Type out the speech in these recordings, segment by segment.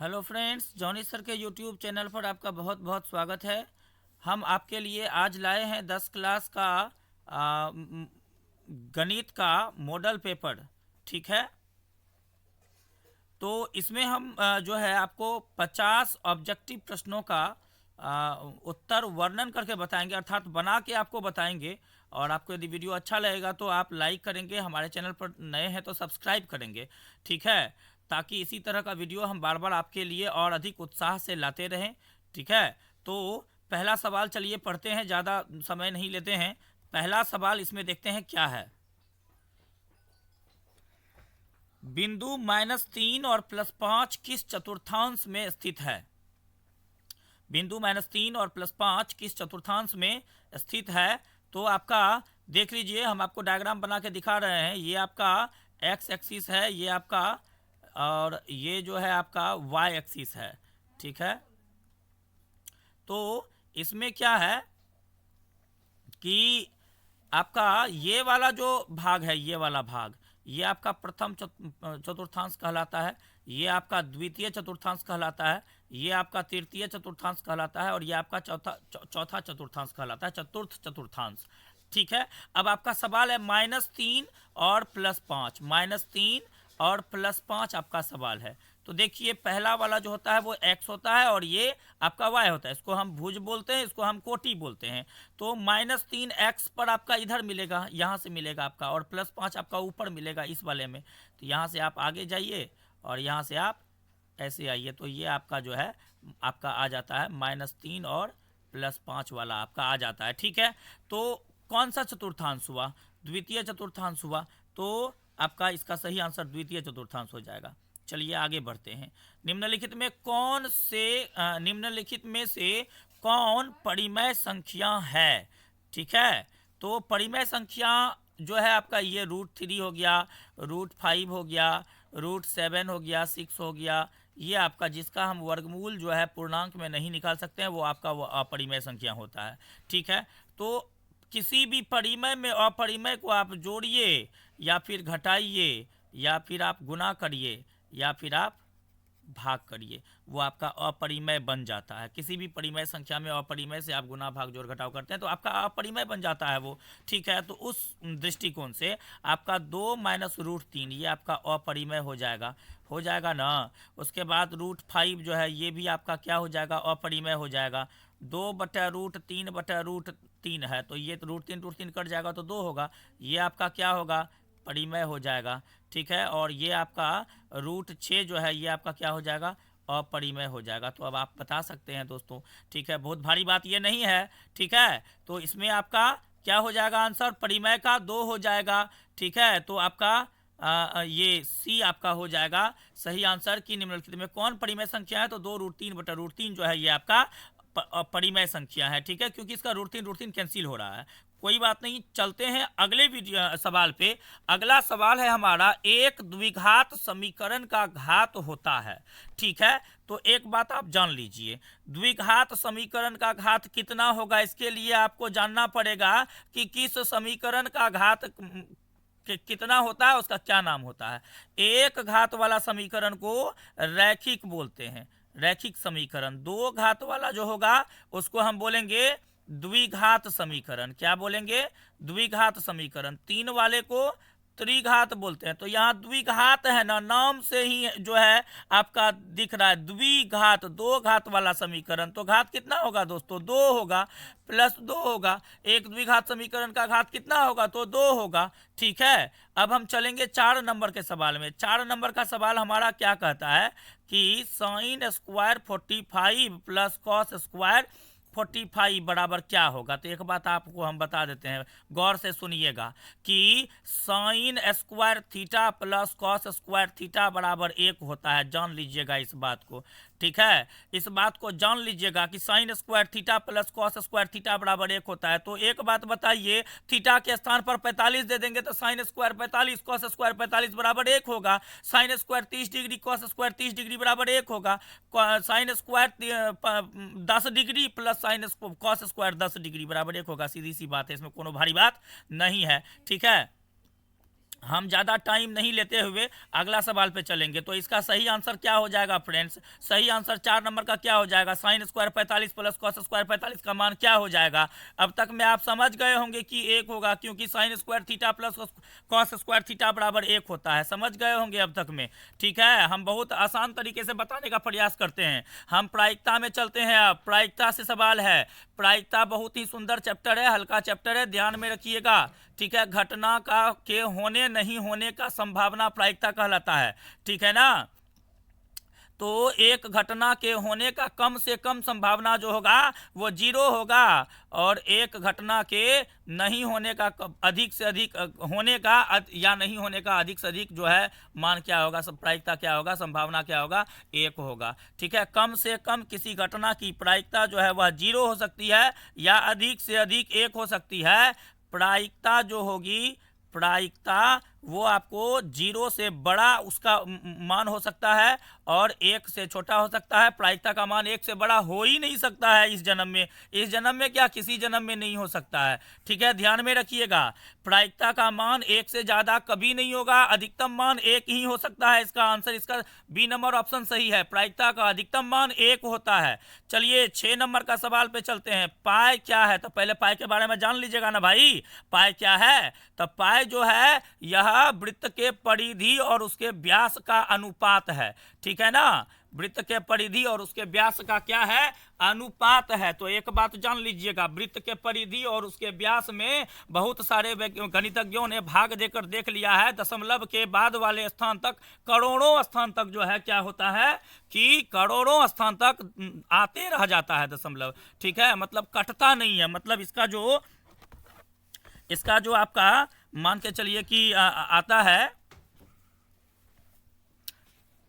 Hello friends, Johnny sir के YouTube channel पर आपका बहुत बहुत स्वागत है। हम आपके लिए आज लाए हैं 10 क्लास का गणित का मॉडल पेपर। ठीक है, तो इसमें हम जो है आपको 50 ऑब्जेक्टिव प्रश्नों का उत्तर वर्णन करके बताएंगे, अर्थात बना के आपको बताएंगे। और आपको यदि वीडियो अच्छा लगेगा तो आप लाइक करेंगे, हमारे चैनल पर नए हैं तो सब्सक्राइब करेंगे। ठीक है, ताकि इसी तरह का वीडियो हम बार बार आपके लिए और अधिक उत्साह से लाते रहें। ठीक है, तो पहला सवाल चलिए पढ़ते हैं, ज़्यादा समय नहीं लेते हैं। पहला सवाल इसमें देखते हैं क्या है। बिंदु -3 और +5 किस चतुर्थांश में स्थित है? बिंदु -3 और +5 किस चतुर्थांश में स्थित है? तो आपका देख लीजिए, हम आपको डायग्राम बना के दिखा रहे हैं। ये आपका एक्स एक्सिस है, ये आपका, और ये जो है आपका वाई एक्सिस है। ठीक है, तो इसमें क्या है कि आपका ये वाला जो भाग है, ये वाला भाग, ये आपका प्रथम चतुर्थांश कहलाता है। ये आपका द्वितीय चतुर्थांश कहलाता है। ये आपका तृतीय चतुर्थांश कहलाता है। और ये आपका चौथा चतुर्थांश कहलाता है, चतुर्थ चतुर्थांश। ठीक है, अब आपका सवाल है -3 और +5। -3 और +5 आपका सवाल है। तो देखिए, पहला वाला जो होता है वो x होता है और ये आपका y होता है। इसको हम भुज बोलते हैं, इसको हम कोटि बोलते हैं। तो -3x पर आपका इधर मिलेगा, यहाँ से मिलेगा आपका, और +5 आपका ऊपर मिलेगा इस वाले में। तो यहाँ से आप आगे जाइए और यहाँ से आप ऐसे आइए, तो ये आपका जो है आपका आ जाता है -3 और +5 वाला आपका आ जाता है। ठीक है, तो कौन सा चतुर्थांश हुआ? द्वितीय चतुर्थांश हुआ। तो आपका इसका सही आंसर द्वितीय चतुर्थांश हो जाएगा। चलिए आगे बढ़ते हैं। निम्नलिखित में से कौन परिमेय संख्या है? ठीक है, तो परिमेय संख्या जो है आपका, ये √3 हो गया, √5 हो गया, √7 हो गया, 6 हो गया। ये आपका जिसका हम वर्गमूल जो है पूर्णांक में नहीं निकाल सकते हैं, वो आपका वो अपरिमेय संख्या होता है। ठीक है, तो किसी भी परिमेय में अपरिमेय को आप जोड़िए या फिर घटाइए या फिर आप गुना करिए या फिर आप भाग करिए, वो आपका अपरिमेय बन जाता है। किसी भी परिमेय संख्या में अपरिमेय से आप गुना भाग जोड़ घटाव करते हैं तो आपका अपरिमेय बन जाता है वो। ठीक है, तो उस दृष्टिकोण से आपका 2 - √3 ये आपका अपरिमेय हो जाएगा ना। उसके बाद √5 जो है ये भी आपका क्या हो जाएगा? अपरिमेय हो जाएगा। 2/√3/√3 है, तो ये तो √3 कट जाएगा तो 2 होगा। ये आपका क्या होगा? परिमेय हो जाएगा। ठीक है, और ये आपका √6 जो है ये आपका क्या हो जाएगा? अपरिमेय हो जाएगा। तो अब आप बता सकते हैं दोस्तों। ठीक है, बहुत भारी बात ये नहीं है। ठीक है, तो इसमें आपका क्या हो जाएगा आंसर? परिमेय का 2 हो जाएगा। ठीक है, तो आपका ये सी आपका हो जाएगा सही आंसर। कि निम्नलिखित में कौन परिमेय संख्या है? तो 2√3/√3 जो है ये आपका परिमेय संख्या है। ठीक है, क्योंकि इसका √3 कैंसिल हो रहा है। कोई बात नहीं, चलते हैं अगले वीडियो सवाल पे। अगला सवाल है हमारा, एक द्विघात समीकरण का घात होता है। ठीक है, तो एक बात आप जान लीजिए, द्विघात समीकरण का घात कितना होगा? इसके लिए आपको जानना पड़ेगा कि किस समीकरण का घात कितना होता है, उसका क्या नाम होता है। एक घात वाला समीकरण को रैखिक बोलते हैं, रैखिक समीकरण। दो घात वाला जो होगा उसको हम बोलेंगे द्विघात समीकरण। क्या बोलेंगे? द्विघात समीकरण। तीन वाले को त्रिघात बोलते हैं। तो यहाँ द्विघात है ना, नाम से ही जो है आपका दिख रहा है द्विघात, दो घात वाला समीकरण। तो घात कितना होगा दोस्तों? 2 होगा, +2 होगा। एक द्विघात समीकरण का घात कितना होगा? तो 2 होगा। ठीक है, अब हम चलेंगे 4 नंबर के सवाल में। 4 नंबर का सवाल हमारा क्या कहता है कि sin² 45 + cos² 45 बराबर क्या होगा? तो एक बात आपको हम बता देते हैं, गौर से सुनिएगा कि sin² थीटा + cos² थीटा बराबर 1 होता है। जान लीजिएगा इस बात को। ठीक है, इस बात को जान लीजिएगा कि sin² थीटा + cos² थीटा बराबर 1 होता है। तो एक बात बताइए, थीटा के स्थान पर 45 दे देंगे तो sin² 45 cos² 45 बराबर 1 होगा। sin² 30 डिग्री cos² 30 डिग्री बराबर 1 होगा। sin² 10 degree + sin cos² 10 degree बराबर 1 होगा। सीधी सी बात है, इसमें कोनो भारी बात नहीं है। ठीक है, हम ज़्यादा टाइम नहीं लेते हुए अगला सवाल पे चलेंगे। तो इसका सही आंसर क्या हो जाएगा फ्रेंड्स? सही आंसर 4 नंबर का क्या हो जाएगा? Sine square 45 plus cos square 45 का मान क्या हो जाएगा? अब तक में आप समझ गए होंगे कि 1 होगा, क्योंकि sine square theta plus cos square theta बराबर 1 होता है। समझ गए होंगे अब तक में। ठीक है, हम बहुत आसान तरीके से बताने का प्रयास करते हैं। हम प्रायिकता में चलते हैं। अब प्रायिकता से सवाल है। प्रायिकता बहुत ही सुंदर चैप्टर है, हल्का चैप्टर है, ध्यान में रखिएगा। ठीक है, घटना का के होने नहीं होने का संभावना प्रायिकता कहलाता है। ठीक है ना? तो एक घटना के होने का कम से कम संभावना जो होगा वो 0 होगा, और एक घटना के नहीं होने का अधिक से अधिक होने का या नहीं होने का अधिक से अधिक जो है मान क्या होगा, सब प्रायिकता क्या होगा, संभावना क्या होगा, 1 होगा। ठीक है, कम से कम किसी घटना की प्रायिकता जो है वह 0 हो सकती है या अधिक से अधिक 1 हो सकती है। प्रायिकता जो होगी, प्रायिकता वो आपको 0 से बड़ा उसका मान हो सकता है और 1 से छोटा हो सकता है। प्रायिकता का मान 1 से बड़ा हो ही नहीं सकता है इस जन्म में। इस जन्म में क्या, किसी जन्म में नहीं हो सकता है। ठीक है, ध्यान में रखिएगा। प्रायिकता का मान 1 से ज़्यादा कभी नहीं होगा, अधिकतम मान 1 ही हो सकता है। इसका आंसर, इसका बी नंबर ऑप्शन सही है। प्रायिकता का अधिकतम मान 1 होता है। चलिए 6 नंबर का सवाल पे चलते हैं। पाई क्या है? तो पहले पाई के बारे में जान लीजिएगा ना भाई। पाई क्या है? तो पाई जो है यह वृत्त के परिधि और उसके व्यास का अनुपात है। ठीक है ना? वृत्त के परिधि और उसके व्यास का क्या है? अनुपात है। तो एक बात जान लीजिएगा, वृत्त के परिधि और उसके व्यास में बहुत सारे गणितज्ञों ने भाग देकर देख लिया है। दशमलव के बाद वाले स्थान तक, करोड़ों स्थान तक जो है क्या होता है कि करोड़ों स्थान तक आते रह जाता है दशमलव। ठीक है, मतलब कटता नहीं है। मतलब इसका जो आपका मान के चलिए कि आता है,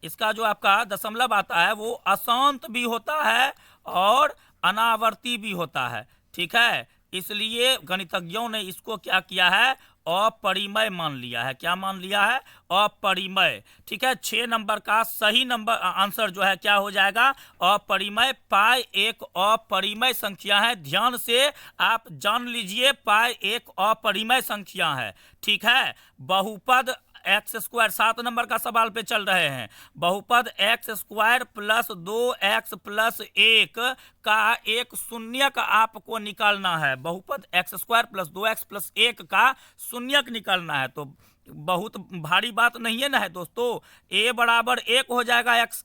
इसका जो आपका दशमलव आता है वो अशांत भी होता है और अनावर्ती भी होता है। ठीक है, इसलिए गणितज्ञों ने इसको क्या किया है, अपरिमेय मान लिया है। क्या मान लिया है? अपरिमेय। ठीक है, 6 नंबर का सही नंबर आंसर जो है क्या हो जाएगा? अपरिमेय। पाई एक अपरिमेय संख्या है। ध्यान से आप जान लीजिए, पाई एक अपरिमेय संख्या है। ठीक है, बहुपद एक्स स्क्वायर, 7 नंबर का सवाल पे चल रहे हैं। बहुपद x square plus 2x plus 1 का एक शून्यक आपको निकालना है। बहुपद x square plus 2x plus 1 का शून्यक निकालना है। तो बहुत भारी बात नहीं है ना है दोस्तों। a बराबर 1 हो जाएगा एक्स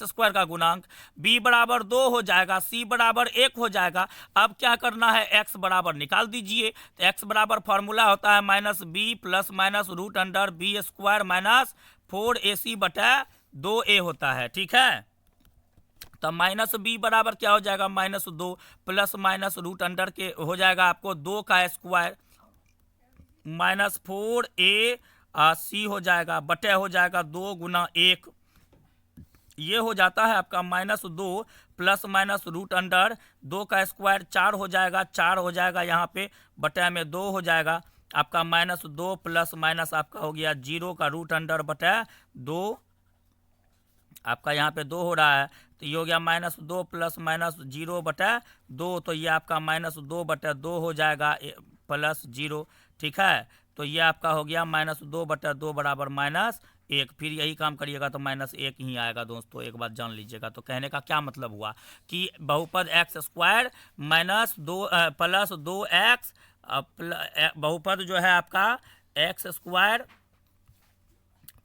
स्क्वायर का गुणांक, b बराबर 2 हो जाएगा, c बराबर 1 हो जाएगा। अब क्या करना है, x बराबर निकाल दीजिए। तो x बराबर फॉर्मूला होता है minus b plus minus root under b square minus 4ac बटा 2a होता है। ठीक है, तो माइनस बी बराबर क्या हो जाएगा, -2 प्लस माइनस रूट अंडर के हो जाएगा आपको 2 का स्क्वायर -4a सी हो जाएगा, बटे हो जाएगा 2 गुना 1। ये हो जाता है आपका -2 प्लस माइनस रूट अंडर 2 का स्क्वायर 4 हो जाएगा, 4 हो जाएगा यहाँ पे, बटे में 2 हो जाएगा आपका -2 प्लस माइनस आपका हो गया 0 का रूट अंडर बटे 2, आपका यहाँ पे 2 हो रहा है। तो ये हो गया -2 प्लस माइनस 0 बटे 2, तो ये आपका -2 बटे 2 हो जाएगा प्लस 0। ठीक है, तो ये आपका हो गया -2 बटे 2 बराबर -1। फिर यही काम करिएगा तो -1 ही आएगा दोस्तों, एक बात जान लीजिएगा। तो कहने का क्या मतलब हुआ कि बहुपद एक्स स्क्वायर -2 प्लस 2x, बहुपद जो है आपका x square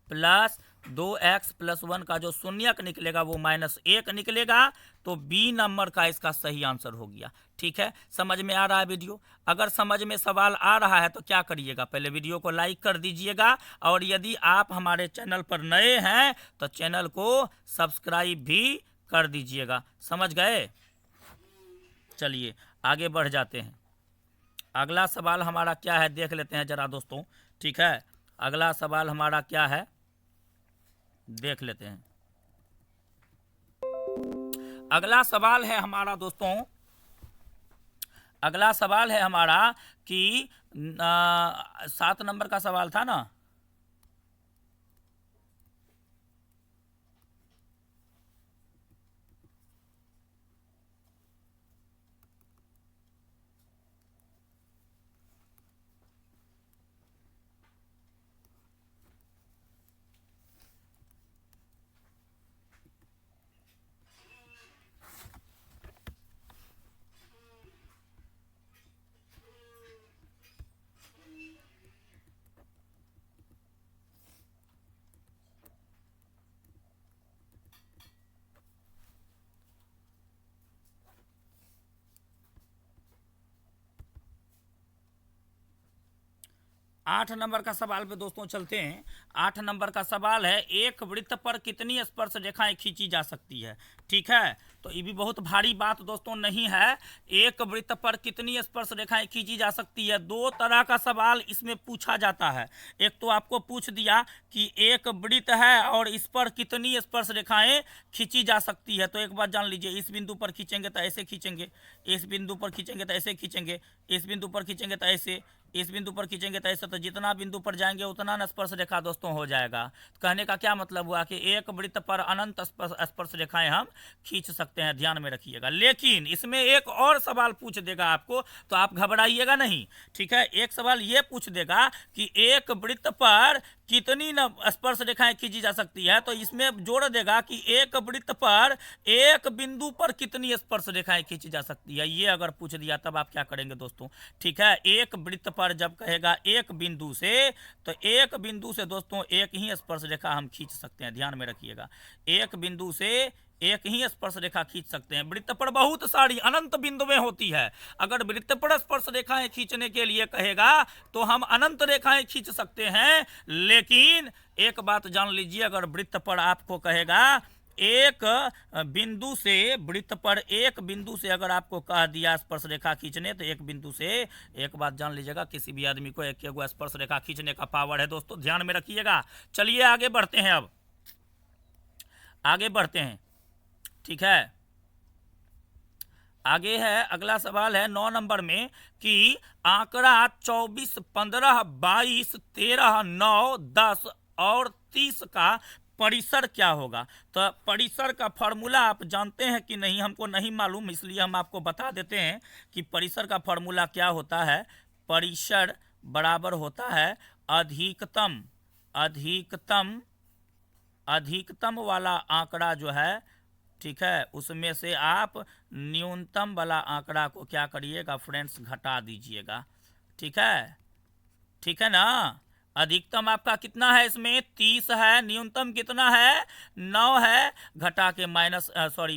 plus 2x plus 1 का जो शून्यक निकलेगा वो -1 निकलेगा। तो बी नंबर का इसका सही आंसर हो गया। ठीक है, समझ में आ रहा है वीडियो? अगर समझ में सवाल आ रहा है तो क्या करिएगा, पहले वीडियो को लाइक कर दीजिएगा, और यदि आप हमारे चैनल पर नए हैं तो चैनल को सब्सक्राइब भी कर दीजिएगा। समझ गए? चलिए आगे बढ़ जाते हैं। अगला सवाल हमारा क्या है देख लेते हैं जरा दोस्तों। ठीक है, अगला सवाल हमारा क्या है देख लेते हैं। अगला सवाल है हमारा दोस्तों, अगला सवाल है हमारा कि 7 नंबर का सवाल था ना। 8 नंबर का सवाल पे दोस्तों चलते हैं। 8 नंबर का सवाल है, एक वृत्त पर कितनी स्पर्श रेखाएं खींची जा सकती है। ठीक है, तो ये भी बहुत भारी बात दोस्तों नहीं है। एक वृत्त पर कितनी स्पर्श रेखाएं खींची जा सकती है, दो तरह का सवाल इसमें पूछा जाता है। एक तो आपको पूछ दिया कि एक वृत्त है और इस पर कितनी स्पर्श रेखाएं खींची जा सकती है। तो एक बात जान लीजिए, इस बिंदु पर खींचेंगे तो ऐसे खींचेंगे, इस बिंदु पर खींचेंगे तो ऐसे खींचेंगे, इस बिंदु पर खींचेंगे तो ऐसे, इस बिंदु पर खींचेंगे तो ऐसे। तो जितना बिंदु पर जाएंगे उतना न स्पर्श रेखा दोस्तों हो जाएगा। तो कहने का क्या मतलब हुआ कि एक वृत्त पर अनंत स्पर्श रेखाएं हम खींच सकते हैं, ध्यान में रखिएगा। लेकिन इसमें एक और सवाल पूछ देगा आपको, तो आप घबराइएगा नहीं। ठीक है, एक सवाल ये पूछ देगा कि एक वृत्त पर कितनी न स्पर्श रेखाएं खींची जा सकती है। तो इसमें जोड़ देगा कि एक वृत्त पर एक बिंदु पर कितनी स्पर्श रेखाएं खींची जा सकती है। ये अगर पूछ दिया तब आप क्या करेंगे दोस्तों। ठीक है, एक वृत्त पर जब कहेगा एक बिंदु से, तो एक बिंदु से दोस्तों एक ही स्पर्श रेखा हम खींच सकते हैं, ध्यान में रखिएगा। एक बिंदु से एक ही स्पर्श रेखा खींच सकते हैं। वृत्त पर बहुत सारी अनंत बिंदुएं होती है। अगर वृत्त पर स्पर्श रेखाएं खींचने के लिए कहेगा तो हम अनंत रेखाएं खींच सकते हैं। लेकिन एक बात जान लीजिए, अगर वृत्त पर आपको कहेगा एक बिंदु से, वृत्त पर एक बिंदु से अगर आपको कह दिया स्पर्श रेखा खींचने, तो एक बिंदु से, एक बात जान लीजिएगा, किसी भी आदमी को एक स्पर्श रेखा खींचने का पावर है दोस्तों, ध्यान में रखिएगा। चलिए आगे बढ़ते हैं, अब आगे बढ़ते हैं। ठीक है, आगे है, अगला सवाल है 9 नंबर में कि आंकड़ा 24, 15, 22, 13, 9, 10 और 30 का परिसर क्या होगा। तो परिसर का फॉर्मूला आप जानते हैं कि नहीं, हमको नहीं मालूम, इसलिए हम आपको बता देते हैं कि परिसर का फॉर्मूला क्या होता है। परिसर बराबर होता है अधिकतम, अधिकतम, अधिकतम वाला आंकड़ा जो है, ठीक है, उसमें से आप न्यूनतम वाला आंकड़ा को क्या करिएगा फ्रेंड्स, घटा दीजिएगा। ठीक है, ठीक है ना। अधिकतम आपका कितना है, इसमें 30 है, न्यूनतम कितना है 9 है, घटा के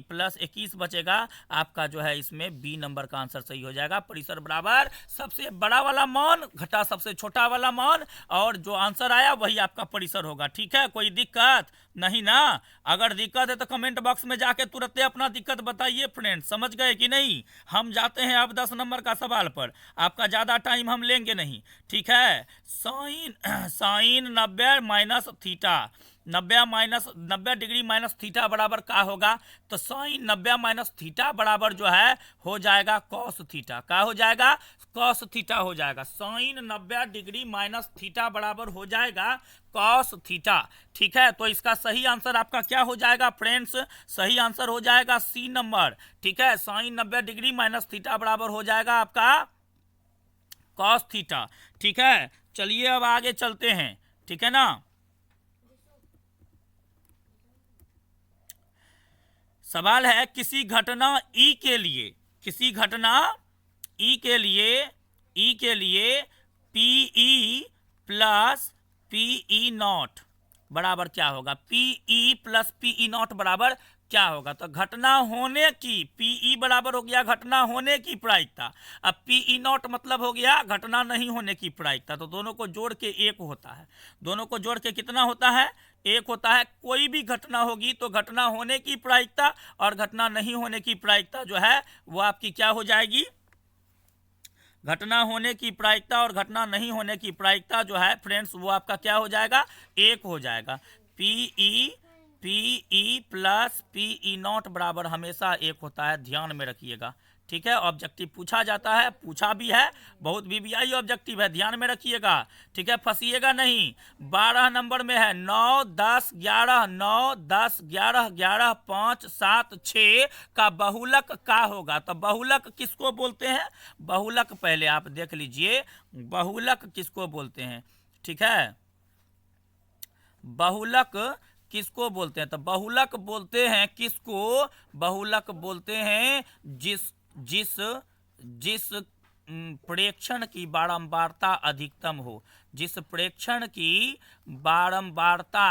प्लस 21 बचेगा आपका जो है। इसमें बी नंबर का आंसर सही हो जाएगा। परिसर बराबर सबसे बड़ा वाला मान घटा सबसे छोटा वाला मान, और जो आंसर आया वही आपका परिसर होगा। ठीक है, कोई दिक्कत नहीं ना। अगर दिक्कत है तो कमेंट बॉक्स में जाके तुरंत अपना दिक्कत बताइए फ्रेंड्स, समझ गए कि नहीं। हम जाते हैं अब 10 नंबर का सवाल पर, आपका ज़्यादा टाइम हम लेंगे नहीं। ठीक है, sine 90 minus theta, 90 degree minus theta बराबर क्या होगा। तो साइन 90 माइनस थीटा बराबर जो है हो जाएगा कॉस थीटा। क्या हो जाएगा, कॉस थीटा हो जाएगा। साइन 90 डिग्री माइनस थीटा बराबर हो जाएगा कॉस थीटा। ठीक है, तो इसका सही आंसर आपका क्या हो जाएगा फ्रेंड्स, सही आंसर हो जाएगा सी नंबर। ठीक है, साइन 90 डिग्री माइनस थीटा बराबर हो जाएगा आपका कॉस थीटा। ठीक है, चलिए अब आगे चलते हैं। ठीक है ना, सवाल है किसी घटना ई के लिए, किसी घटना ई के लिए, ई के लिए पीई प्लस पीई नॉट बराबर क्या होगा। पीई प्लस पीई नॉट बराबर क्या होगा। तो घटना होने की, पीई बराबर हो गया घटना होने की प्रायिकता, अब पीई नॉट मतलब हो गया घटना नहीं होने की प्रायिकता। तो दोनों को जोड़ के एक होता है, दोनों को जोड़ के कितना होता है, एक होता है। कोई भी घटना होगी तो घटना होने की प्रायिकता और घटना नहीं होने की प्रायिकता जो है वो आपकी क्या हो जाएगी, घटना होने की प्रायिकता और घटना नहीं होने की प्रायिकता जो है फ्रेंड्स वो आपका क्या हो जाएगा, एक हो जाएगा। पीई प्लस पीई नॉट बराबर हमेशा एक होता है, ध्यान में रखिएगा। ठीक है, ऑब्जेक्टिव पूछा जाता है, पूछा भी है, बहुत वीवीआई ऑब्जेक्टिव है, ध्यान में रखिएगा। ठीक है, फंसिएगा नहीं। 12 नंबर में है 9, 10, 11, 9, 10, 11, 11, 5, 7, 6 का बहुलक का होगा। तो बहुलक किसको बोलते हैं, बहुलक पहले आप देख लीजिए, बहुलक किसको बोलते हैं। ठीक है, बहुलक किसको बोलते हैं, तो बहुलक बोलते हैं किसको, बहुलक बोलते हैं जिस प्रेक्षण की बारंबारता अधिकतम हो, जिस प्रेक्षण की बारंबारता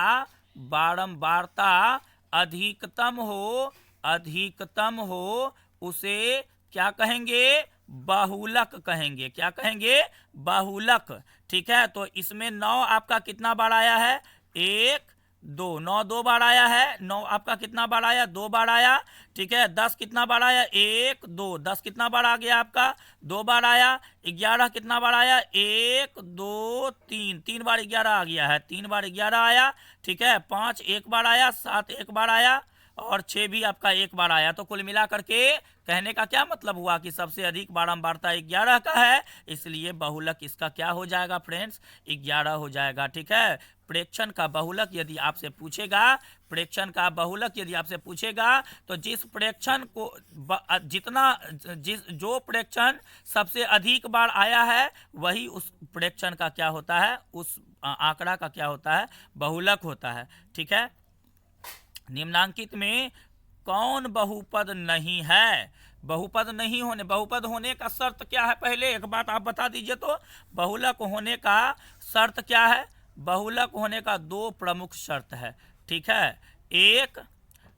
अधिकतम हो, अधिकतम हो, उसे क्या कहेंगे, बहुलक कहेंगे। क्या कहेंगे? बहुलक। ठीक है, तो इसमें 9 आपका कितना बार आया है? 1 2, 9 2 बार आया है। 9 आपका कितना बार आया? 2 बार आया। ठीक है, 10 कितना बार आया? 1 2, 10 कितना बार आ गया आपका? 2 बार आया। 11 कितना बार आया? 1 2 3, 3 बार 11 आ गया है, 3 बार 11 आया। ठीक है, 5 एक बार आया, 7 एक बार आया और 6 भी आपका एक बार आया। तो कुल मिला करके कहने का क्या मतलब हुआ कि सबसे अधिक बारंबारता 11 का है, इसलिए बहुलक इसका क्या हो जाएगा फ्रेंड्स? 11 हो जाएगा। ठीक है, प्रेक्षण का बहुलक यदि आपसे पूछेगा, प्रेक्षण का बहुलक यदि आपसे पूछेगा तो जिस प्रेक्षण को जो प्रेक्षण सबसे अधिक बार आया है वही उस प्रेक्षण का क्या होता है? उस आंकड़ा का क्या होता है? बहुलक होता है। ठीक है, निम्नांकित में कौन बहुपद नहीं है? बहुपद नहीं होने, बहुपद होने का शर्त क्या है? पहले एक बात आप बता दीजिए तो, बहुलक होने का शर्त क्या है? बहुलक होने का 2 प्रमुख शर्त है। ठीक है, एक,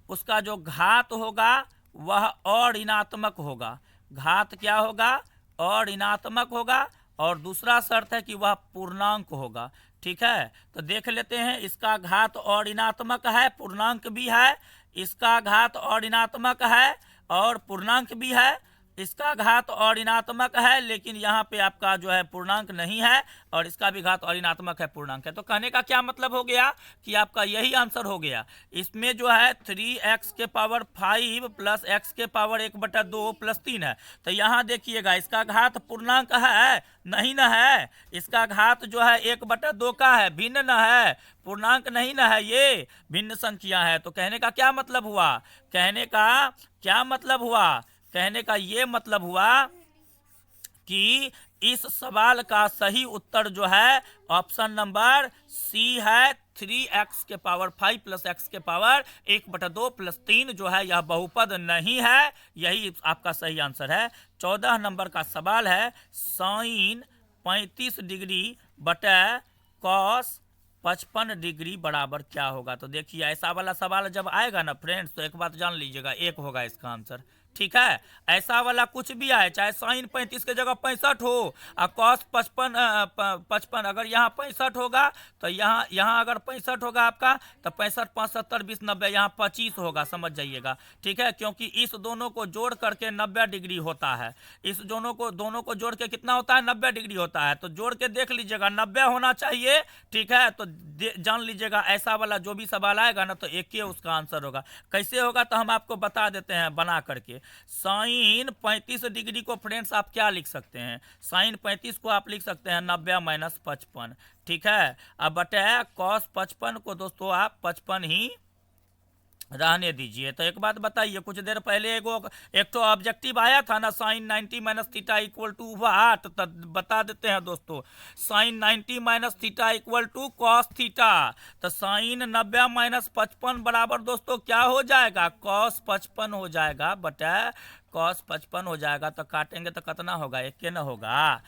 उसका जो घात होगा वह अऋणात्मक होगा। घात क्या होगा? अऋणात्मक होगा। और दूसरा शर्त है कि वह पूर्णांक होगा। ठीक है, तो देख लेते हैं। इसका घात अऋणात्मक है, पूर्णांक भी है। इसका घात अऋणात्मक है और पूर्णांक भी है। इसका घात अऋणात्मक है लेकिन यहाँ पे आपका जो है पूर्णांक नहीं है, और इसका भी घात अऋणात्मक है, पूर्णांक है। तो कहने का क्या मतलब हो गया कि आपका यही आंसर हो गया। इसमें जो है 3x के पावर 5 प्लस x के पावर 1/2 प्लस 3 है। तो यहाँ देखिएगा, इसका घात पूर्णांक है? नहीं न है। इसका घात जो है 1/2 का है, भिन्न न है, पूर्णांक नहीं न है, ये भिन्न संख्या है। तो कहने का क्या मतलब हुआ? कहने का क्या मतलब हुआ? कहने का ये मतलब हुआ कि इस सवाल का सही उत्तर जो है ऑप्शन नंबर सी है। 3x के पावर 5 प्लस x के पावर 1/2 प्लस 3 जो है यह बहुपद नहीं है। यही आपका सही आंसर है। 14 नंबर का सवाल है, साइन 35 डिग्री बटा कॉस 55 डिग्री बराबर क्या होगा? तो देखिए, ऐसा वाला सवाल जब आएगा ना फ्रेंड्स, तो एक बात जान लीजिएगा, एक होगा इसका आंसर। ठीक है, ऐसा वाला कुछ भी आए, चाहे साइन 35 के जगह 65 हो और कॉस 55 अगर यहाँ 65 होगा तो यहाँ अगर 65 होगा आपका तो 65 5 70 20 90 यहाँ 25 होगा, समझ जाइएगा। ठीक है, क्योंकि इस दोनों को जोड़ करके 90 डिग्री होता है। इस दोनों को जोड़ के कितना होता है? 90 डिग्री होता है। तो जोड़ के देख लीजिएगा, 90 होना चाहिए। ठीक है, तो जान लीजिएगा ऐसा वाला जो भी सवाल आएगा ना तो एक ही उसका आंसर होगा। कैसे होगा तो हम आपको बता देते हैं बना करके। साइन 35 डिग्री को फ्रेंड्स आप क्या लिख सकते हैं? साइन 35 को आप लिख सकते हैं 90 माइनस 55। ठीक है, अब बटे कॉस 55 को दोस्तों आप 55 ही रहने दीजिए। तो एक बात बताइए, कुछ देर पहले एक तो ऑब्जेक्टिव आया था ना, sine 90 minus theta equal to what? तो बता देते हैं दोस्तों, sine 90 minus theta equal to cos theta. तो साइन 90 माइनस 55 बराबर दोस्तों क्या हो जाएगा? कॉस 55 हो जाएगा बटा कॉस 55 हो जाएगा। तो काटेंगे तो कितना होगा? एक के न होगा।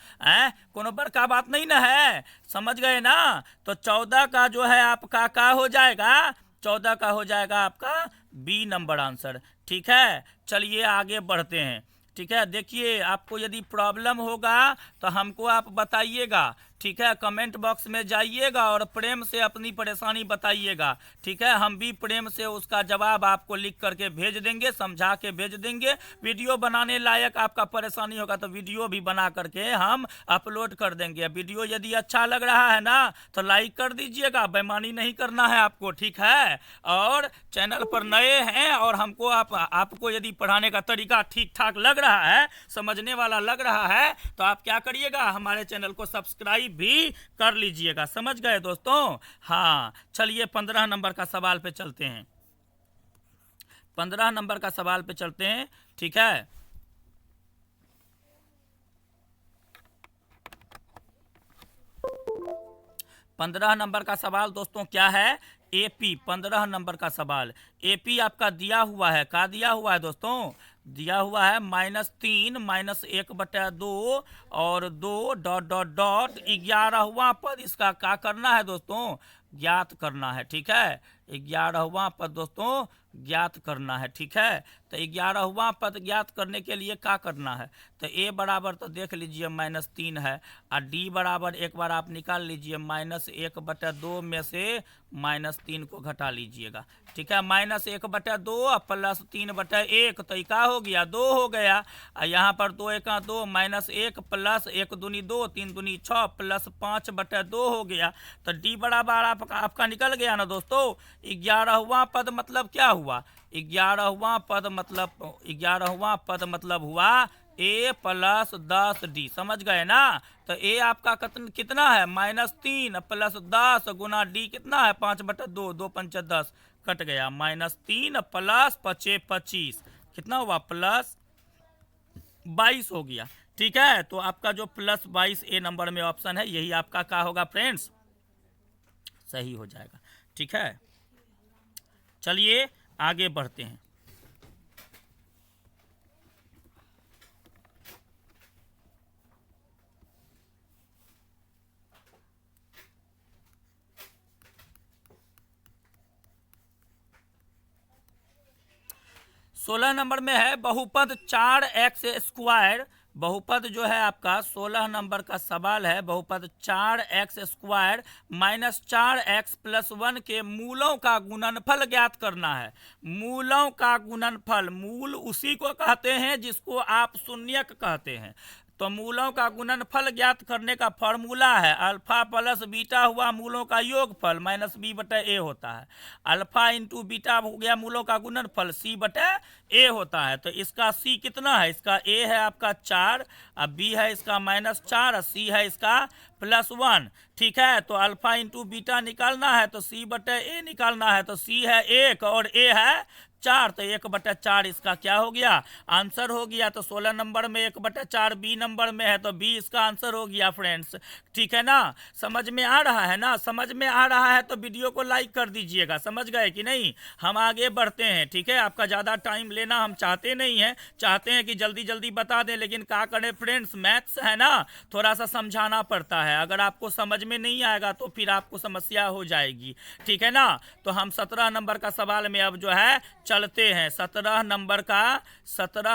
कोनो बड़का बात नहीं ना है, समझ गए ना? तो 14 का जो है आपका क्या हो जाएगा? 14 का हो जाएगा आपका बी नंबर आंसर। ठीक है, चलिए आगे बढ़ते हैं। ठीक है, देखिए आपको यदि प्रॉब्लम होगा तो हमको आप बताइएगा। ठीक है, कमेंट बॉक्स में जाइएगा और प्रेम से अपनी परेशानी बताइएगा। ठीक है, हम भी प्रेम से उसका जवाब आपको लिख करके भेज देंगे, समझा के भेज देंगे। वीडियो बनाने लायक आपका परेशानी होगा तो वीडियो भी बना करके हम अपलोड कर देंगे। वीडियो यदि अच्छा लग रहा है ना तो लाइक कर दीजिएगा, बेईमानी नहीं करना है आपको। ठीक है, और चैनल पर नए हैं और हमको आपको यदि पढ़ाने का तरीका ठीक ठाक लग रहा है, समझने वाला लग रहा है, तो आप क्या करिएगा, हमारे चैनल को सब्सक्राइब भी कर लीजिएगा। समझ गए दोस्तों? हाँ, चलिए 15 नंबर का सवाल पे चलते हैं। 15 नंबर का सवाल पे चलते हैं। ठीक है, पंद्रह नंबर का सवाल दोस्तों क्या है? एपी 15 नंबर का सवाल। एपी आपका दिया हुआ है, क्या दिया हुआ है दोस्तों? दिया हुआ है -3 माइनस 1/2 और 2 डॉट डॉट डॉट 11वां पद। इसका क्या करना है दोस्तों? ज्ञात करना है। ठीक है, 11वां पद दोस्तों ज्ञात करना है। ठीक है, तो 11वां पद ज्ञात करने के लिए क्या करना है, तो ए बराबर तो देख लीजिए -3 है, और डी बराबर एक बार आप निकाल लीजिए, -1/2 में से -3 को घटा लीजिएगा। ठीक है, -1/2 और +3/1, तो ये क्या हो गया, 2 हो गया। और यहाँ पर 2 1 2, -1 प्लस 1 दूनी 2, 3 दूनी 6 प्लस 5/2 हो गया। तो डी बराबर आपका निकल गया ना दोस्तों। 11वां पद मतलब क्या हुआ, 11वां पद मतलब हुआ a + 10d, समझ गए ना। तो a आपका कितना है, -3 प्लस 10 गुना d कितना है, 5/2, 2 5 10, कट गया, -3 प्लस 5 25, कितना हुआ, +22 हो गया। ठीक है, तो आपका जो +22 ए नंबर में ऑप्शन है, यही आपका क्या होगा फ्रेंड्स, सही हो जाएगा। ठीक है, चलिए आगे बढ़ते हैं। सोलह नंबर में है बहुपद 4x²। बहुपद जो है आपका 16 नंबर का सवाल है। बहुपद 4x² -4x + 1 के मूलों का गुणनफल ज्ञात करना है। मूलों का गुणनफल, मूल उसी को कहते हैं जिसको आप शून्यक कहते हैं। तो मूलों का गुणनफल ज्ञात करने का फॉर्मूला है अल्फा प्लस बीटा हुआ मूलों का योगफल -b/a होता है। अल्फा इंटू बीटा हो गया मूलों का गुणनफल c/a होता है। तो इसका c कितना है, इसका a है आपका 4, अब b है इसका -4, c है इसका +1। ठीक है, तो अल्फा इंटू बीटा निकालना है तो c/a निकालना है, तो c है 1 और a है 4, तो 1/4 इसका क्या हो गया, आंसर हो गया। तो 16 नंबर में 1/4 बी नंबर में है, तो बी इसका आंसर हो गया फ्रेंड्स। ठीक है ना, समझ में आ रहा है ना, समझ में आ रहा है तो वीडियो को लाइक कर दीजिएगा। समझ गए कि नहीं, हम आगे बढ़ते हैं। ठीक है, आपका ज़्यादा टाइम लेना हम चाहते नहीं हैं, चाहते हैं कि जल्दी जल्दी बता दें, लेकिन क्या करें फ्रेंड्स, मैथ्स है ना, थोड़ा सा समझाना पड़ता है। अगर आपको समझ में नहीं आएगा तो फिर आपको समस्या हो जाएगी। ठीक है ना, तो हम 17 नंबर का सवाल में अब जो है चलते हैं। 17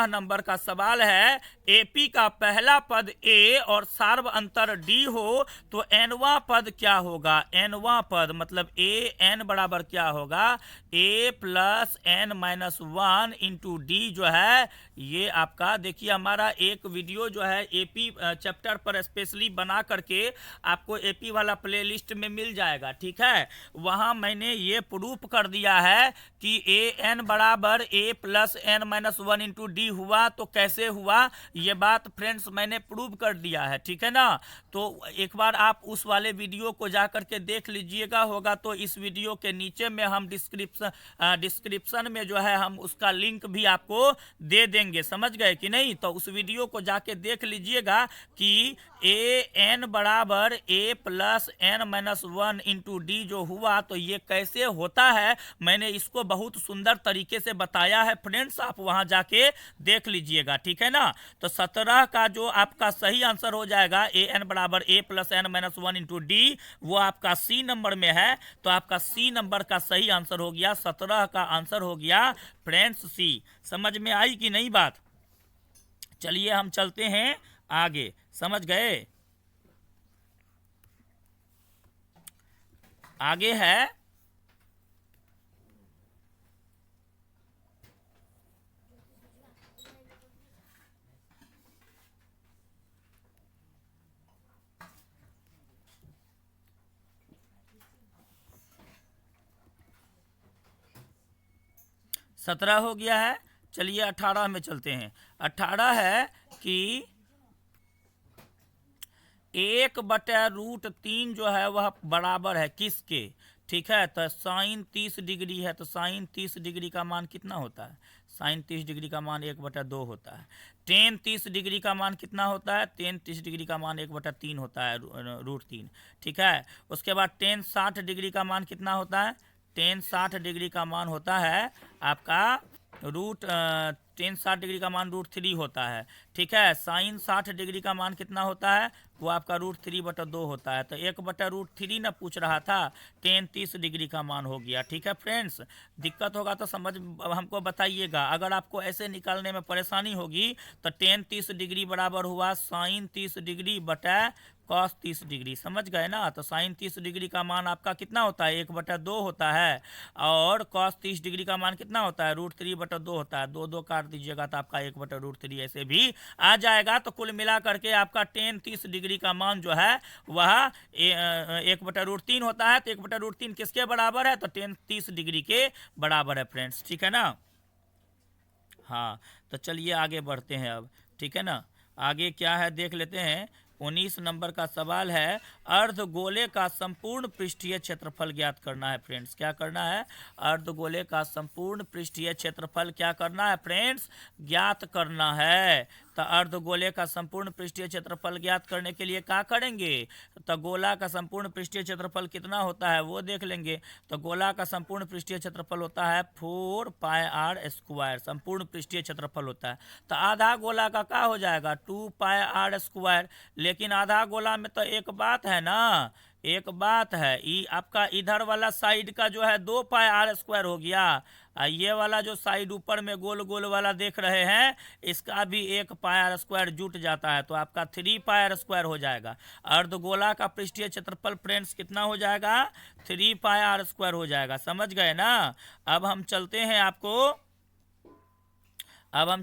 नंबर का सवाल है, एपी का पहला पद ए और सार्व अंतर डी हो तो एनवा पद क्या होगा। एनवा पद मतलब ए एन बराबर क्या होगा, a + n-1 इंटू डी जो है, ये आपका देखिए हमारा एक वीडियो जो है एपी चैप्टर पर स्पेशली बना करके आपको एपी वाला प्लेलिस्ट में मिल जाएगा। ठीक है, वहाँ मैंने ये प्रूफ कर दिया है कि an बराबर a + n-1 इंटू डी हुआ तो कैसे हुआ, ये बात फ्रेंड्स मैंने प्रूव कर दिया है। ठीक है ना, तो एक बार आप उस वाले वीडियो को जा करके देख लीजिएगा, होगा तो इस वीडियो के नीचे में हम डिस्क्रिप्शन में जो है हम उसका लिंक भी आपको दे देंगे। समझ गए कि नहीं, तो उस वीडियो को जाके देख लीजिएगा कि an बराबर a + n-1 इंटू डी जो हुआ तो ये कैसे होता है, मैंने इसको बहुत सुंदर तरीके से बताया है फ्रेंड्स, आप वहां जाके देख लीजिएगा। ठीक है ना, तो 17 का जो आपका सही आंसर हो जाएगा an बराबर a + n-1 इंटू डी, वो आपका सी नंबर में है। तो आपका सी नंबर का सही आंसर हो गया, 17 का आंसर हो गया फ्रेंड्स सी। समझ में आई कि नहीं बात, चलिए हम चलते हैं आगे। समझ गए, आगे है सत्रह हो गया है। चलिए 18 में चलते हैं। 18 है कि 1/√3 जो है वह बराबर है किसके। ठीक है, तो साइन 30 डिग्री है, तो साइन 30 डिग्री का मान कितना होता है, साइन 30 डिग्री का मान 1/2 होता है। टेन 30 डिग्री का मान कितना होता है, टेन 30 डिग्री का मान 1/3 होता है, √3। ठीक है, उसके बाद टेन 60 डिग्री का मान कितना होता है, टेन 60 डिग्री का मान होता है आपका रूट टेन 60 डिग्री का मान √3 होता है। ठीक है, साइन 60 डिग्री का मान कितना होता है, वो आपका √3/2 होता है। तो 1/√3 ना पूछ रहा था, टेन 30 डिग्री का मान हो गया। ठीक है फ्रेंड्स, दिक्कत होगा तो समझ हमको बताइएगा। अगर आपको ऐसे निकालने में परेशानी होगी तो टेन 30 डिग्री बराबर हुआ साइन 30 डिग्री बटा कॉस 30 डिग्री, समझ गए ना। तो साइन 30 डिग्री का मान आपका कितना होता है, 1/2 होता है। और कॉस 30 डिग्री का मान कितना होता है, √3/2 होता है। 2 2 काट दीजिएगा तो आपका 1/√3 ऐसे भी आ जाएगा। तो कुल मिला करके आपका टेन 30 डिग्री का मान जो है वह 1/√3 होता है। तो 1/√3 किसके बराबर है, तो टेन 30 डिग्री के बराबर है फ्रेंड्स। ठीक है ना। हाँ, तो चलिए आगे बढ़ते हैं अब। ठीक है ना, आगे क्या है देख लेते हैं। 19 नंबर का सवाल है, अर्धगोले का संपूर्ण पृष्ठीय क्षेत्रफल ज्ञात करना है फ्रेंड्स। क्या करना है, अर्धगोले का संपूर्ण पृष्ठीय क्षेत्रफल क्या करना है फ्रेंड्स, ज्ञात करना है। तो अर्धगोले का संपूर्ण पृष्ठीय क्षेत्रफल ज्ञात करने के लिए क्या करेंगे, तो गोला का संपूर्ण पृष्ठीय क्षेत्रफल कितना होता है वो देख लेंगे। तो गोला का संपूर्ण पृष्ठीय क्षेत्रफल होता है 4πr², संपूर्ण पृष्ठीय क्षेत्रफल होता है। तो आधा गोला का क्या हो जाएगा, 2πr²। लेकिन आधा गोला में तो एक बात है ना, एक बात है, आपका इधर वाला साइड का जो है 2πr² हो गया। ये वाला जो साइड ऊपर में गोल गोल वाला देख रहे हैं, इसका भी 1πr² जुट जाता है। तो आपका 3πr² हो जाएगा। अर्धगोला का पृष्ठीय क्षेत्रफल फ्रेंड्स कितना हो जाएगा, 3πr² हो जाएगा। समझ गए ना। अब हम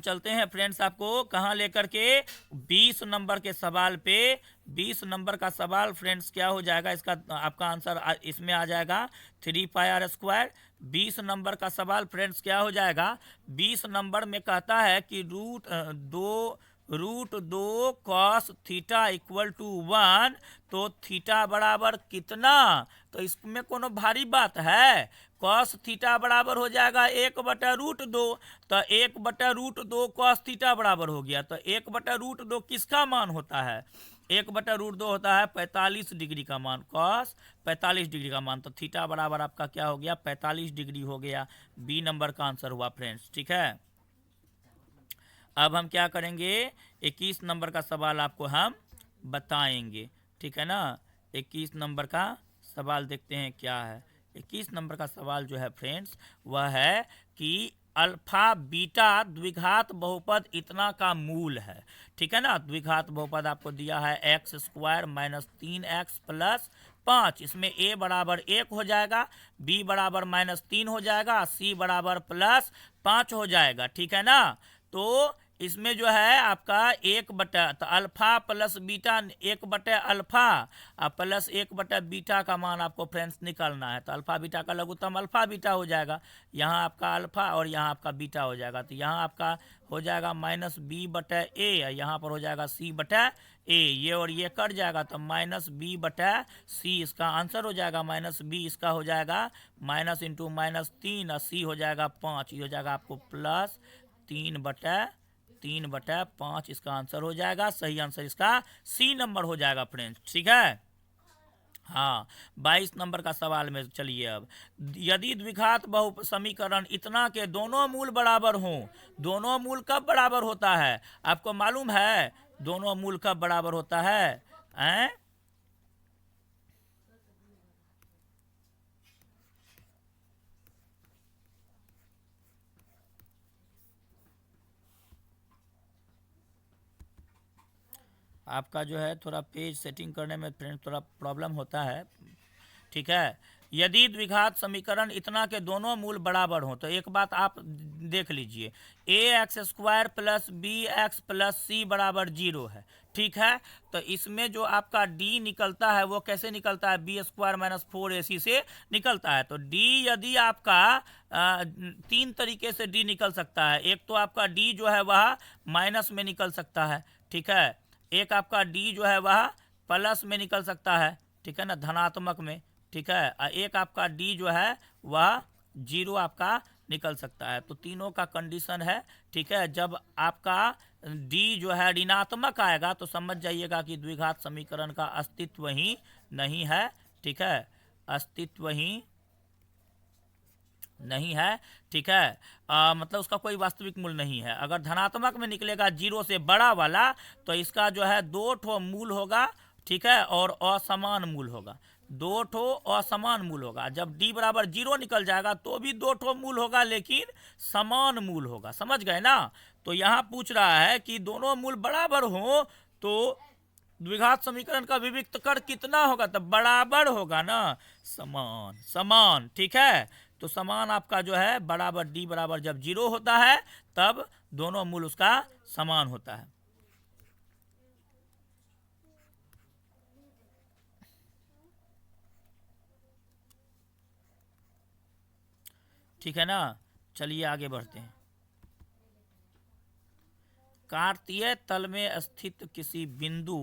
चलते हैं फ्रेंड्स आपको कहाँ लेकर के, 20 नंबर के सवाल पे। 20 नंबर का सवाल फ्रेंड्स क्या हो जाएगा, इसका आपका आंसर इसमें आ जाएगा 3πr²। 20 नंबर का सवाल फ्रेंड्स क्या हो जाएगा, 20 नंबर में कहता है कि √2 cos थीटा इक्वल टू 1। तो थीटा बराबर कितना, तो इसमें कोनो भारी बात है। कॉस थीटा बराबर हो जाएगा 1/√2। तो 1/√2 कॉस थीटा बराबर हो गया। तो 1/√2 किसका मान होता है, 1/√2 होता है 45 डिग्री का मान, कॉस 45 डिग्री का मान। तो थीटा बराबर आपका क्या हो गया, 45 डिग्री हो गया। बी नंबर का आंसर हुआ फ्रेंड्स। ठीक है, अब हम क्या करेंगे, 21 नंबर का सवाल आपको हम बताएंगे। ठीक है ना, 21 नंबर का सवाल देखते हैं क्या है। 21 नंबर का सवाल जो है फ्रेंड्स वह है कि अल्फा बीटा द्विघात बहुपद इतना का मूल है। ठीक है ना, द्विघात बहुपद आपको दिया है x² - 3x + 5। इसमें a बराबर 1 हो जाएगा, b बराबर -3 हो जाएगा, c बराबर +5 हो जाएगा। ठीक है ना। तो इसमें जो है आपका 1 तो अल्फा प्लस बीटा 1/अल्फा प्लस 1/बीटा का मान आपको फ्रेंड्स निकालना है। तो अल्फा बीटा का लघुत्तम अल्फा बीटा हो जाएगा। यहाँ आपका अल्फा और यहाँ आपका बीटा हो जाएगा। तो यहाँ आपका हो जाएगा -b/a, यहाँ पर हो जाएगा c/a। ये और ये कट जाएगा तो -b/c इसका आंसर हो जाएगा। -b इसका हो जाएगा माइनस इंटू -3 और c हो जाएगा 5। ये हो जाएगा आपको +3/5 इसका आंसर हो जाएगा। सही आंसर इसका सी नंबर हो जाएगा फ्रेंड्स। ठीक है। हाँ, 22 नंबर का सवाल में चलिए अब, यदि द्विघात बहु समीकरण इतना के दोनों मूल बराबर हों, दोनों मूल कब बराबर होता है आपको मालूम है, दोनों मूल कब बराबर होता है, हैं? आपका जो है थोड़ा पेज सेटिंग करने में फ्रेंड थोड़ा प्रॉब्लम होता है। ठीक है, यदि द्विघात समीकरण इतना के दोनों मूल बराबर हों, तो एक बात आप देख लीजिए, ax² + bx + c बराबर 0 है। ठीक है, तो इसमें जो आपका d निकलता है वो कैसे निकलता है, b² - 4ac से निकलता है। तो d यदि आपका 3 तरीके से d निकल सकता है। एक तो आपका d जो है वह माइनस में निकल सकता है। ठीक है, एक आपका d जो है वह प्लस में निकल सकता है। ठीक है ना, धनात्मक में। ठीक है, एक आपका d जो है वह 0 आपका निकल सकता है। तो तीनों का कंडीशन है। ठीक है, जब आपका d जो है ऋणात्मक आएगा तो समझ जाइएगा कि द्विघात समीकरण का अस्तित्व ही नहीं है। ठीक है, अस्तित्व ही नहीं है, ठीक है। मतलब उसका कोई वास्तविक मूल नहीं है। अगर धनात्मक में निकलेगा जीरो से बड़ा वाला तो इसका जो है दो ठो मूल होगा, ठीक है, और असमान मूल होगा। दो ठो असमान मूल होगा। जब d बराबर जीरो निकल जाएगा तो भी दो ठो मूल होगा, लेकिन समान मूल होगा। समझ गए ना। तो यहाँ पूछ रहा है कि दोनों मूल बराबर हो तो द्विघात समीकरण का विविक्त कर कितना होगा, तो बराबर होगा ना, समान। समान, ठीक है। तो समान आपका जो है बराबर d बराबर जब जीरो होता है तब दोनों मूल उसका समान होता है। ठीक है ना। चलिए आगे बढ़ते हैं। कार्तीय तल में स्थित किसी बिंदु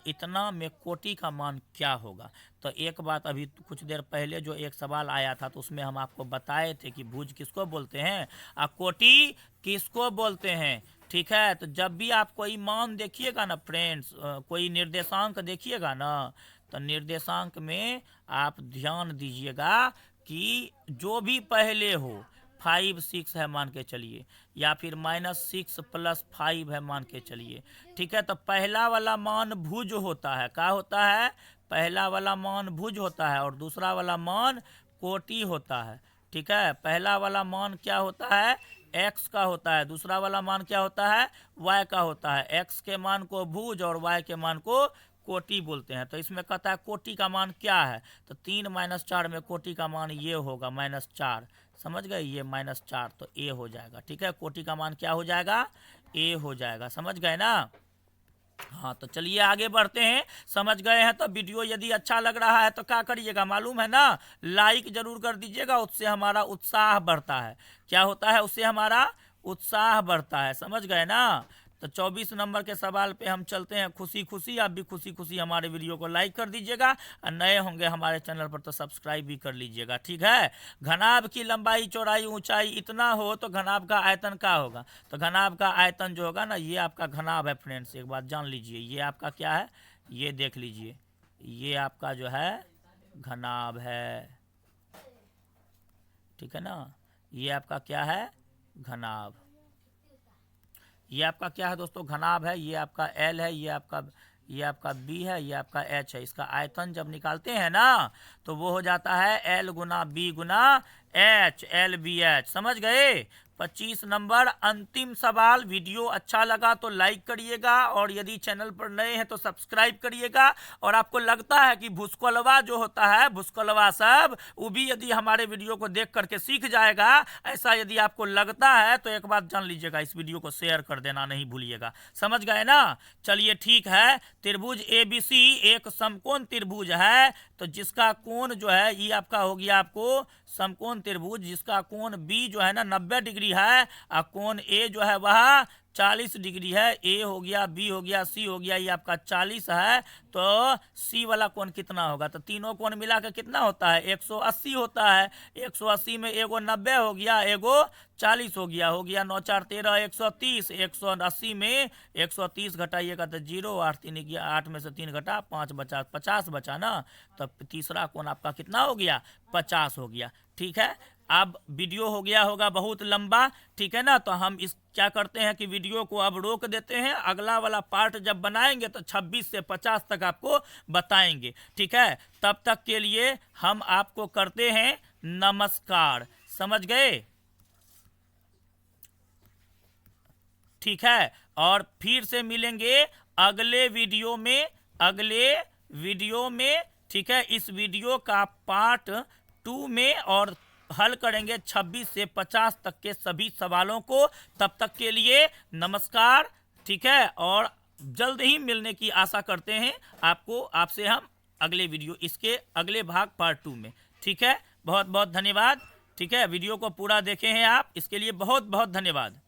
इतना में कोटि का मान क्या होगा। तो एक बात, अभी कुछ देर पहले जो एक सवाल आया था तो उसमें हम आपको बताए थे कि भुज किसको बोलते हैं और कोटि किसको बोलते हैं। ठीक है। तो जब भी आप कोई मान देखिएगा ना फ्रेंड्स, कोई निर्देशांक देखिएगा ना, तो निर्देशांक में आप ध्यान दीजिएगा कि जो भी पहले हो, 5 6 है मान के चलिए, या फिर -6 + 5 है मान के चलिए, ठीक है। तो पहला वाला मान भुज होता है। क्या होता है? पहला वाला मान भुज होता है और दूसरा वाला मान कोटि होता है। ठीक है। पहला वाला मान क्या होता है? x का होता है। दूसरा वाला मान क्या होता है? y का होता है। x के मान को भुज और y के मान को कोटि बोलते हैं। तो इसमें कहता है कोटि का मान क्या है, तो 3 - 4 में कोटि का मान ये होगा -4। समझ गए? ये -4 तो a हो जाएगा। ठीक है। कोटि का मान क्या हो जाएगा? a हो जाएगा। समझ गए ना। हाँ, तो चलिए आगे बढ़ते हैं। समझ गए हैं तो वीडियो यदि अच्छा लग रहा है तो क्या करिएगा मालूम है ना, लाइक जरूर कर दीजिएगा। उससे हमारा उत्साह बढ़ता है। क्या होता है? उससे हमारा उत्साह बढ़ता है। समझ गए ना। तो 24 नंबर के सवाल पे हम चलते हैं खुशी खुशी। आप भी खुशी खुशी हमारे वीडियो को लाइक कर दीजिएगा और नए होंगे हमारे चैनल पर तो सब्सक्राइब भी कर लीजिएगा। ठीक है। घनाभ की लंबाई चौड़ाई ऊंचाई इतना हो तो घनाभ का आयतन क्या होगा। तो घनाभ का आयतन जो होगा ना, ये आपका घनाभ है फ्रेंड्स। एक बात जान लीजिए, ये आपका क्या है, ये देख लीजिए, ये आपका जो है घनाभ है। ठीक है ना। ये आपका क्या है? घनाभ। ये आपका क्या है दोस्तों? घनाभ है। ये आपका L है, ये आपका B है, ये आपका H है। इसका आयतन जब निकालते हैं ना तो वो हो जाता है L गुना B गुना H, LBH। समझ गए। 25 नंबर अंतिम सवाल। वीडियो अच्छा लगा तो लाइक करिएगा और यदि चैनल पर नए हैं तो सब्सक्राइब करिएगा। और आपको लगता है कि भूस्खलवा जो होता है, भूस्खलवा सब, वो भी यदि हमारे वीडियो को देख करके सीख जाएगा, ऐसा यदि आपको लगता है तो एक बात जान लीजिएगा, इस वीडियो को शेयर कर देना नहीं भूलिएगा। समझ गए ना। चलिए ठीक है। त्रिभुज ABC एक समकोण त्रिभुज है, तो जिसका कोण जो है ये आपका हो गया आपको समकोण त्रिभुज, जिसका कोण B जो है ना 90 डिग्री है और कोण A जो है वह 40 डिग्री है। A हो गया, B हो गया, C हो गया, ये आपका 40 है। तो C वाला कोण कितना होगा? तो तीनों कोण मिला के कितना होता है? 180 होता है। 180 में एगो 90 हो गया, एगो 40 हो गया। 9 4 13 130। 180 में 130 घटाइएगा तो 0, 8 3 गया, 8 में से 3 घटा 5 बचा, 50 बचा ना। तो तीसरा कोण आपका कितना हो गया? 50 हो गया। ठीक है। अब वीडियो हो गया होगा बहुत लंबा। ठीक है ना। तो हम इस क्या करते हैं कि वीडियो को अब रोक देते हैं। अगला वाला पार्ट जब बनाएंगे तो 26 से 50 तक आपको बताएंगे। ठीक है। तब तक के लिए हम आपको करते हैं नमस्कार। समझ गए। ठीक है। और फिर से मिलेंगे अगले वीडियो में, अगले वीडियो में। ठीक है। इस वीडियो का पार्ट 2 में और हल करेंगे 26 से 50 तक के सभी सवालों को। तब तक के लिए नमस्कार। ठीक है। और जल्द ही मिलने की आशा करते हैं आपसे हम अगले वीडियो, इसके अगले भाग पार्ट 2 में। ठीक है। बहुत बहुत धन्यवाद। ठीक है। वीडियो को पूरा देखे हैं आप, इसके लिए बहुत बहुत धन्यवाद।